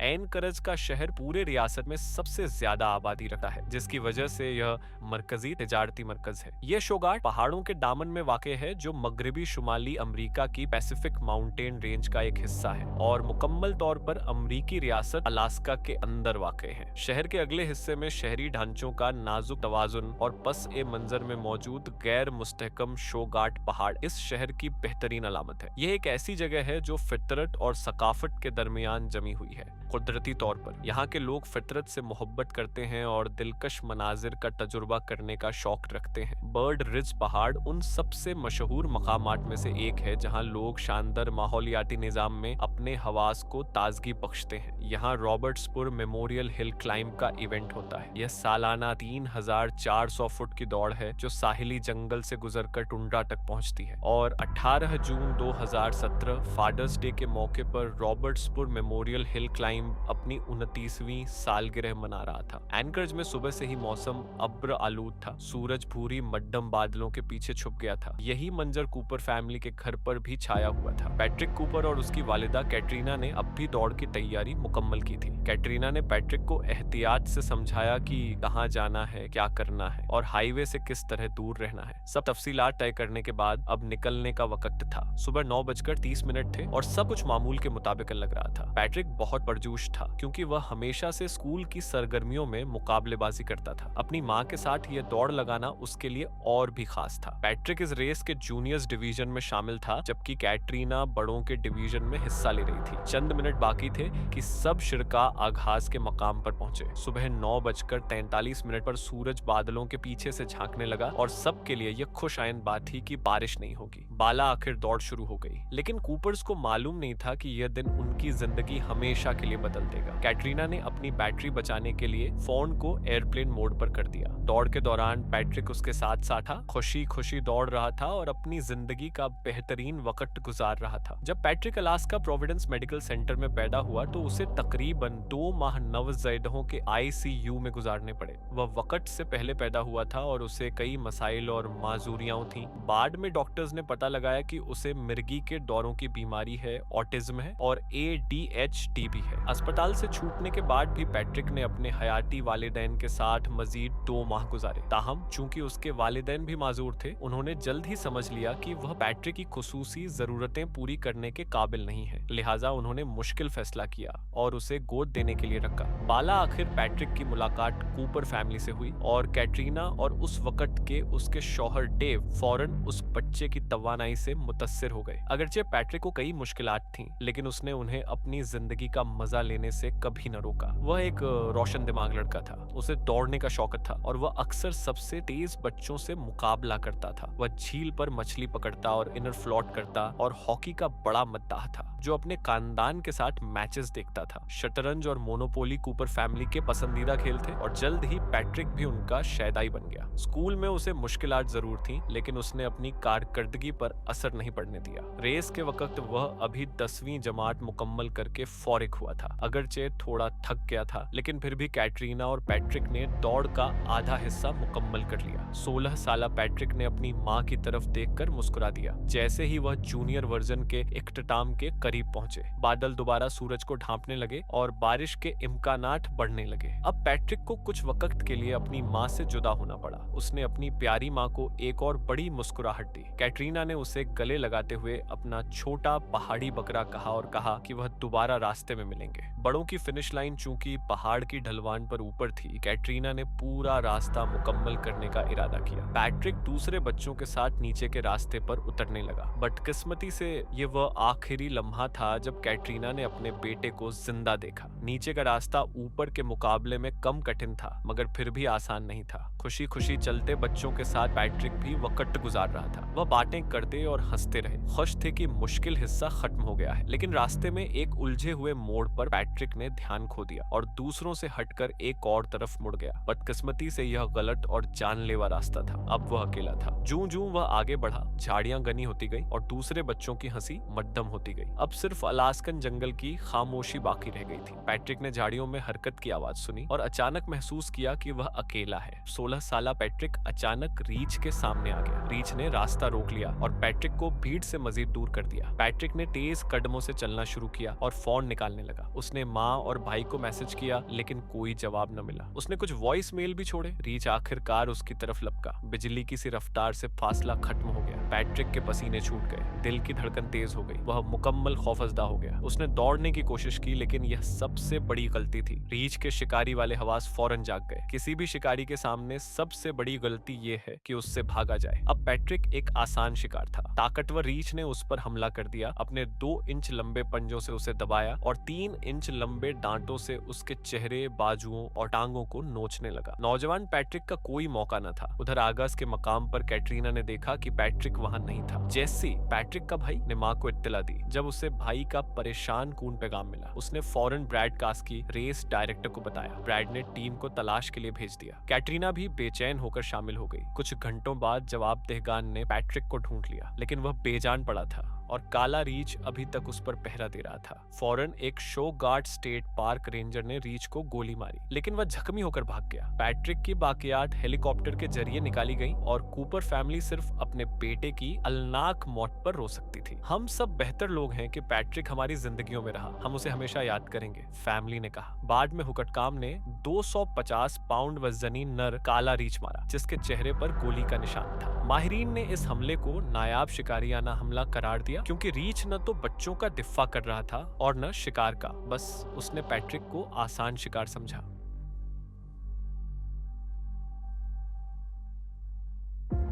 Encourage का शहर पूरे रियासत में सबसे ज्यादा आबादी रखता है, जिसकी वजह से यह मरकजी तिजारती मरकज है। यह शोगाट पहाड़ों के दामन में वाक़ है, जो मगरबी शुमाली अमेरिका की पैसिफिक माउंटेन रेंज का एक हिस्सा है और मुकम्मल तौर पर अमेरिकी रियासत अलास्का के अंदर वाक़ है। शहर के अगले हिस्से में शहरी ढांचों का नाजुक तवाजुन और पस ए मंजर में मौजूद गैर मुस्तहकम शोगाट पहाड़ इस शहर की बेहतरीन अलामत है। यह एक ऐसी जगह है जो फितरत और सकाफत के दरमियान जमी हुई है। कुदरती तौर पर यहाँ के लोग फितरत से मोहब्बत करते हैं और दिलकश मनाजिर का तजुर्बा करने का शौक रखते हैं। बर्ड रिज पहाड़ उन सबसे मशहूर मकामात में से एक है जहाँ लोग शानदार माहौलियाती निज़ाम में अपने हवास को ताजगी बख्शते हैं। यहाँ रॉबर्ट्सपुर मेमोरियल हिल क्लाइंब का इवेंट होता है। यह सालाना 3400 फुट की दौड़ है जो साहिली जंगल से गुजरकर टुंड्रा तक पहुंचती है और 18 जून 2017 फादर्स डे के मौके पर रॉबर्ट्सपुर मेमोरियल हिल क्लाइंब अपनी 29वीं सालगिरह मना रहा था। एनकरेज में सुबह से ही मौसम अब्र आलूद था। सूरज भूरी मड्डम बादलों के पीछे छुप गया था। यही मंजर कूपर फैमिली के घर पर भी छाया हुआ था। पैट्रिक कूपर और उसकी वालिदा कैटरीना ने अब भी दौड़ की तैयारी मुकम्मल की थी। कैटरीना ने पैट्रिक को एहतियात से समझाया कि कहाँ जाना है, क्या करना है और हाईवे से किस तरह दूर रहना है। सब तफसीलात तय करने के बाद अब निकलने का वक्त था। सुबह 9:30 थे और सब कुछ मामूल के मुताबिक लग रहा था। पैट्रिक बहुत परजोश था क्योंकि वह हमेशा से स्कूल की सरगर्मियों में मुकाबलेबाजी करता था। अपनी माँ के साथ यह दौड़ लगाना उसके लिए और भी खास था। पैट्रिक इस रेस के जूनियर्स डिवीजन में शामिल था, जबकि कैटरीना बड़ों के डिवीजन में हिस्सा ले रही थी। चंद मिनट बाकी थे कि सब शिरका आगाज के मकाम पर पहुंचे। सुबह 9:43 पर सूरज बादलों के पीछे से झांकने लगा और सबके लिए यह खुश आयन बात थी कि बारिश नहीं होगी। बाला आखिर दौड़ शुरू हो गई, लेकिन कूपर्स को मालूम नहीं था कि यह दिन उनकी जिंदगी हमेशा के लिए बदल देगा। कैटरीना ने अपनी बैटरी बचाने के लिए फोन को एयरप्लेन मोड पर कर दिया। दौड़ के दौरान पैट्रिक उसके साथ साथ था, खुशी खुशी दौड़ रहा था और अपनी जिंदगी का बेहतरीन वक्त गुजार रहा था। जब Patrick Alaska Providence medical centre में पैदा हुआ तो उसे तकरीबन 2 माह नवजैदहों के ICU में गुजारने पड़े। वह वक्त से पहले पैदा हुआ था और उसे कई मसाइल और माजूरियां थीं। बाद में डॉक्टर्स ने पता लगाया कि उसे मिर्गी के दौरों की बीमारी है, ऑटिज्म है और ADHD भी है। अस्पताल से छूटने के बाद भी पैट्रिक ने अपने हयाती वालिदैन के साथ मजीद 2 माह गुजारे। ताहम चूंकि उसके वालिदैन भी माजूर थे, उन्होंने जल्द ही समझ लिया कि वह पैट्रिक की खुसूसी जरूरतें पूरी करने के काबिल नहीं है। लिहाजा उन्होंने मुश्किल फैसला किया और उसे गोद देने के लिए रखा। बाला आखिर पैट्रिक की मुलाकात कूपर फैमिली से हुई और कैटरीना और उस वक्त के उसके शौहर डेव फौरन उस बच्चे की तवानाई से मुतस्सिर हो गए। अगरचे पैट्रिक को कई मुश्किलात थीं, लेकिन उसने उन्हें अपनी जिंदगी का मजा लेने से कभी न रोका। वह एक रोशन दिमाग लड़का था। उसे दौड़ने का शौक था और वह अक्सर सबसे तेज बच्चों से मुकाबला करता था। वह झील पर मछली पकड़ता और इनर फ्लोट करता और हॉकी का बड़ा मद्दाह था जो अपने खानदान के साथ मैचेस देखता था। शतरंज और मोनोपोली कूपर फैमिली के पसंदीदा खेल थे और जल्द ही पैट्रिक भी उनका शैदाई बन गया। स्कूल में उसे मुश्किलात जरूर थीं, लेकिन उसने अपनी कारकर्दगी पर असर नहीं पड़ने दिया। रेस के वक्त वह अभी 10वीं जमात मुकम्मल करके फौरिग हुआ था। अगरचे थोड़ा थक गया था, लेकिन फिर भी कैटरीना और पैट्रिक ने दौड़ का आधा हिस्सा मुकम्मल कर लिया। 16 साला पैट्रिक ने अपनी माँ की तरफ देखकर मुस्कुरा दिया जैसे ही वह जूनियर वर्जन के इख्तिताम के करीब पहुंचे। बादल दोबारा सूरज को ढांपने लगे और बारिश के इम्कानात बढ़ने लगे। अब पैट्रिक को कुछ वक्त के लिए अपनी माँ से जुदा होना पड़ा। उसने अपनी प्यारी माँ को एक और बड़ी मुस्कुराहट दी। कैटरीना ने उसे गले लगाते हुए अपना छोटा पहाड़ी बकरा कहा और कहा कि वह दोबारा रास्ते में मिलेंगे। बड़ों की फिनिश लाइन चूंकि पहाड़ की ढलवान पर ऊपर थी, कैटरीना ने पूरा रास्ता मुकम्मल करने का इरादा किया। पैट्रिक दूसरे बच्चों के साथ नीचे के रास्ते पर उतरने लगा। बदकिस्मती से ये वह आखिरी लम्हा था जब कैटरीना ने अपने बेटे को जिंदा देखा। नीचे का रास्ता ऊपर के मुकाबले में कम कठिन था, मगर फिर भी आसान नहीं था। खुशी खुशी चलते बच्चों के साथ पैट्रिक भी वक्त गुजार रहा था। वह बातें करते और हंसते रहे, खुश थे कि मुश्किल हिस्सा खत्म हो गया है। लेकिन रास्ते में एक उलझे हुए मोड़ पर पैट्रिक ने ध्यान खो दिया और दूसरों से हटकर एक और तरफ मुड़ गया। बदकिस्मती से यह गलत और जानलेवा रास्ता था। अब वह अकेला था। जूं जूं वह आगे बढ़ा, झाड़ियां घनी होती गई और दूसरे बच्चों की हंसी मध्यम होती गई। अब अब सिर्फ अलास्कन जंगल की खामोशी बाकी रह गई थी। पैट्रिक ने झाड़ियों में हरकत की आवाज सुनी और अचानक महसूस किया कि वह अकेला है। 16 साला पैट्रिक अचानक रीछ के सामने आ गया। रीछ ने रास्ता रोक लिया और पैट्रिक को भीड़ से मजीद दूर कर दिया। पैट्रिक ने तेज कदमों से चलना शुरू किया और फोन निकालने लगा। उसने माँ और भाई को मैसेज किया लेकिन कोई जवाब न मिला। उसने कुछ वॉइस मेल भी छोड़े। रीछ आखिरकार उसकी तरफ लपका। बिजली की सी रफ्तार से फासला खत्म हो गया। पैट्रिक के पसीने छूट गए, दिल की धड़कन तेज हो गई। वह मुकम्मल खौफजदा हो गया। उसने दौड़ने की कोशिश की लेकिन यह सबसे बड़ी गलती थी। रीछ के शिकारी वाले हवास फौरन जाग गए। किसी भी शिकारी के सामने सबसे बड़ी गलती यह है कि उससे भागा जाए। अब पैट्रिक एक आसान शिकार था। ताकतवर रीछ ने उस पर हमला कर दिया। अपने 2 इंच लंबे पंजों से उसे दबाया और 3 इंच लंबे दांतों से उसके चेहरे, बाजुओं और टांगों को नोचने लगा। नौजवान पैट्रिक का कोई मौका न था। उधर आगस के मकाम पर कैटरीना ने देखा कि पैट्रिक वहां नहीं था। जैसी पैट्रिक का भाई ने मां को इत्तला दी। जब उसे भाई का परेशान कून पैगाम मिला, उसने फौरन ब्रैड कास्की रेस डायरेक्टर को बताया। ब्रैड ने टीम को तलाश के लिए भेज दिया। कैटरीना भी बेचैन होकर शामिल हो गई। कुछ घंटों बाद जवाबदेहगान ने पैट्रिक को ढूंढ लिया लेकिन वह बेजान पड़ा था और काला रीछ अभी तक उस पर पहरा दे रहा था। फौरन एक शोगार्ड स्टेट पार्क रेंजर ने रीछ को गोली मारी लेकिन वह जख्मी होकर भाग गया। पैट्रिक की बाकियात हेलीकॉप्टर के जरिए निकाली गईं और कूपर फैमिली सिर्फ अपने बेटे की अलनाक मौत पर रो सकती थी। हम सब बेहतर लोग हैं कि पैट्रिक हमारी जिंदगियों में रहा। हम उसे हमेशा याद करेंगे, फैमिली ने कहा। बाद में हुक्काम ने 250 पाउंड वजनी नर काला रीछ मारा जिसके चेहरे पर गोली का निशान था। माहिरीन ने इस हमले को नायाब शिकारियाना हमला करार दिया क्योंकि रीछ न तो बच्चों का दिफा कर रहा था और न शिकार का। बस उसने पैट्रिक को आसान शिकार समझा।